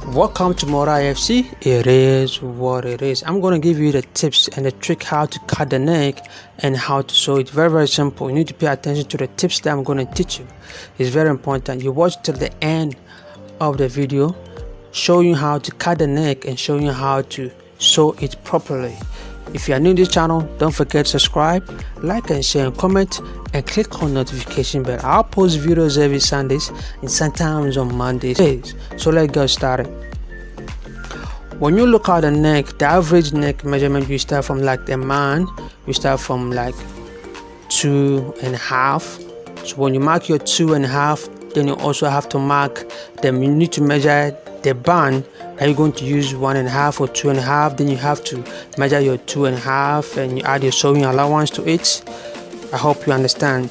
Welcome to Mora FC. It is what it is. I'm going to give you the tips and the trick how to cut the neck and how to sew it. Very simple. You need to pay attention to the tips that I'm going to teach you. It's very important. You watch till the end of the video, showing you how to cut the neck and showing you how to sew it properly. If you are new to this channel, don't forget to subscribe, like and share and comment, and click on notification bell. I'll post videos every Sundays and sometimes on Mondays. So let's get started. When you look at the neck, the average neck measurement, you start from like the man, you start from like 2.5. So when you mark your 2.5, then you also have to mark them. You need to measure the band. Are you going to use 1.5 or 2.5? Then you have to measure your 2.5 and you add your sewing allowance to it. I hope you understand.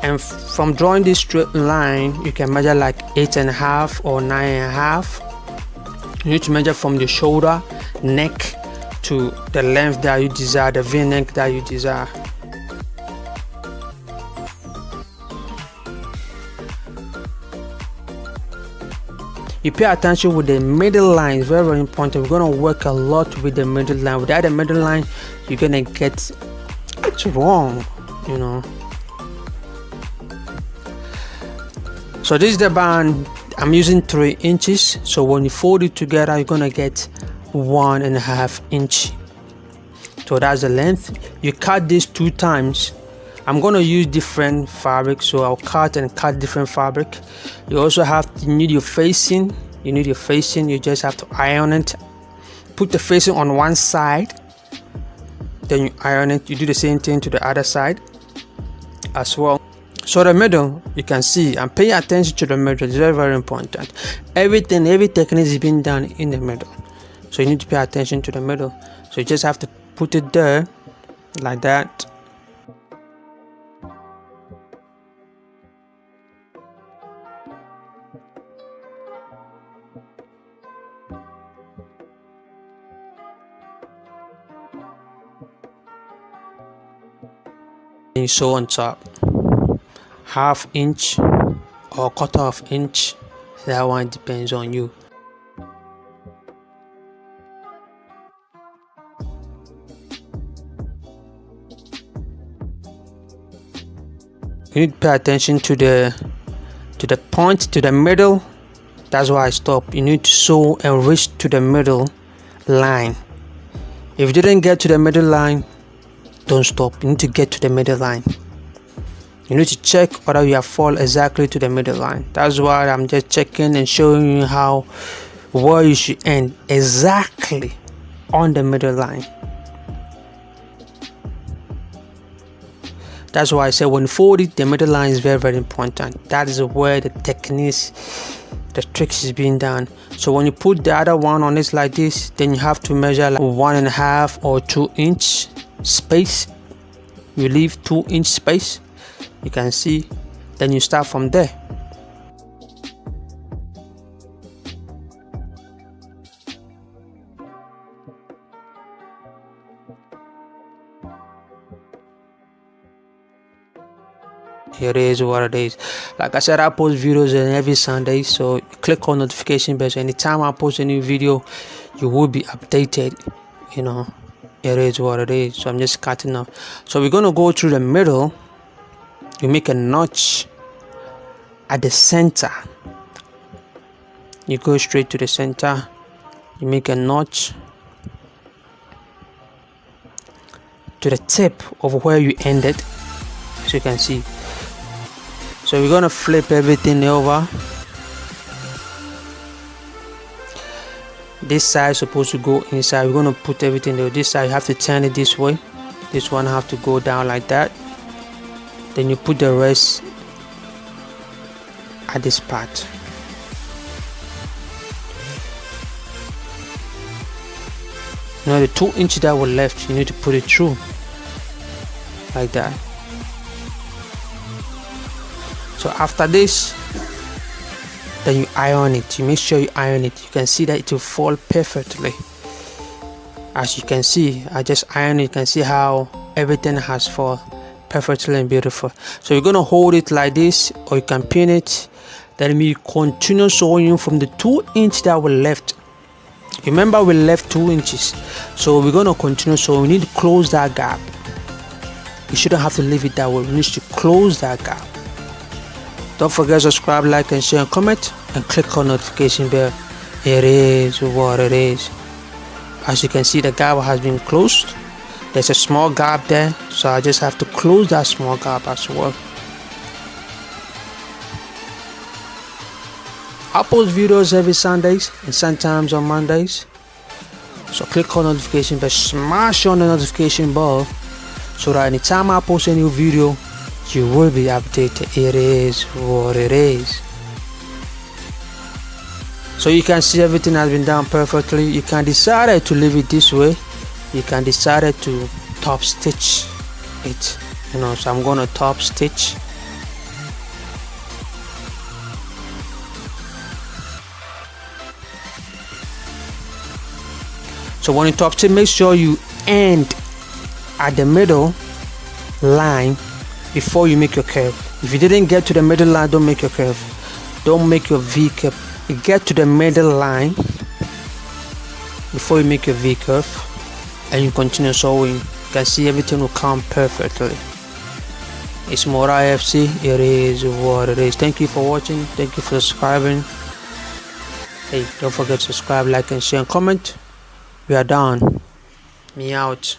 And from drawing this straight line, you can measure like 8.5 or 9.5. You need to measure from the shoulder, neck to the length that you desire, the V-neck that you desire. You pay attention with the middle line. It's very important. We're going to work a lot with the middle line. Without the middle line, you're going to get it wrong, you know. So this is the band. I'm using 3 inches. So when you fold it together, you're going to get 1.5 inch. So that's the length. You cut this 2 times. I'm going to use different fabric, so I'll cut different fabric. You also need your facing. You just have to iron it. Put the facing on one side, then you iron it. You do the same thing to the other side as well. So the middle, you can see, and pay attention to the middle. It's very important. Every technique is being done in the middle, so you need to pay attention to the middle. So you just have to put it there like that. And sew on top, 1/2 inch or 1/4 inch. That one depends on you. You need to pay attention to the point, to the middle. That's why I stop. You need to sew and reach to the middle line. If you didn't get to the middle line, don't stop. You need to get to the middle line. You need to check whether you have fall exactly to the middle line. That's why I'm just checking and showing you where you should end exactly on the middle line. That's why I said when you fold it, the middle line is very important. That is where the techniques, the tricks is being done. So when you put the other one on it like this, then you have to measure like 1.5 or 2 inch space. You leave 2 inch space, you can see. Then you start from there. It is what it is. Like I said, I post videos every Sunday, so click on notification bell. So anytime I post a new video, you will be updated, you know. It is what it is. So I'm just cutting off. So we're going to go through the middle. You make a notch at the center. You go straight to the center. You make a notch to the tip of where you ended, so you can see. So we're going to flip everything over. This side is supposed to go inside. We're going to put everything there. This side you have to turn it this way. This one have to go down like that. Then you put the rest at this part. Now the 2 inches that were left, you need to put it through like that. So after this, then you iron it. You make sure you iron it. You can see that it will fall perfectly. As you can see, I just iron it. You can see how everything has fall perfectly and beautiful. So you're going to hold it like this, or you can pin it Then we continue sewing from the 2 inch that we left. Remember, we left 2 inches, so we're gonna continue. So we need to close that gap. You shouldn't have to leave it that way. We need to close that gap. Don't forget to subscribe, like, and share, and comment, and click on notification bell. It is what it is. As you can see, the gap has been closed. There's a small gap there, so I just have to close that small gap as well. I post videos every Sundays and sometimes on Mondays. So click on notification bell, smash on the notification bell, so that anytime I post a new video, you will be updated. It is what it is. So you can see everything has been done perfectly. You can decide to leave it this way. You can decide to top stitch it. So I'm gonna top stitch. So when you top stitch, make sure you end at the middle line before you make your curve. If you didn't get to the middle line, don't make your curve. Don't make your V curve. You get to the middle line before you make your V curve, and you continue sewing. You can see everything will come perfectly. It's more IFC. It is what it is. Thank you for watching. Thank you for subscribing. Hey, don't forget to subscribe, like, and share, and comment. We are done. Me out.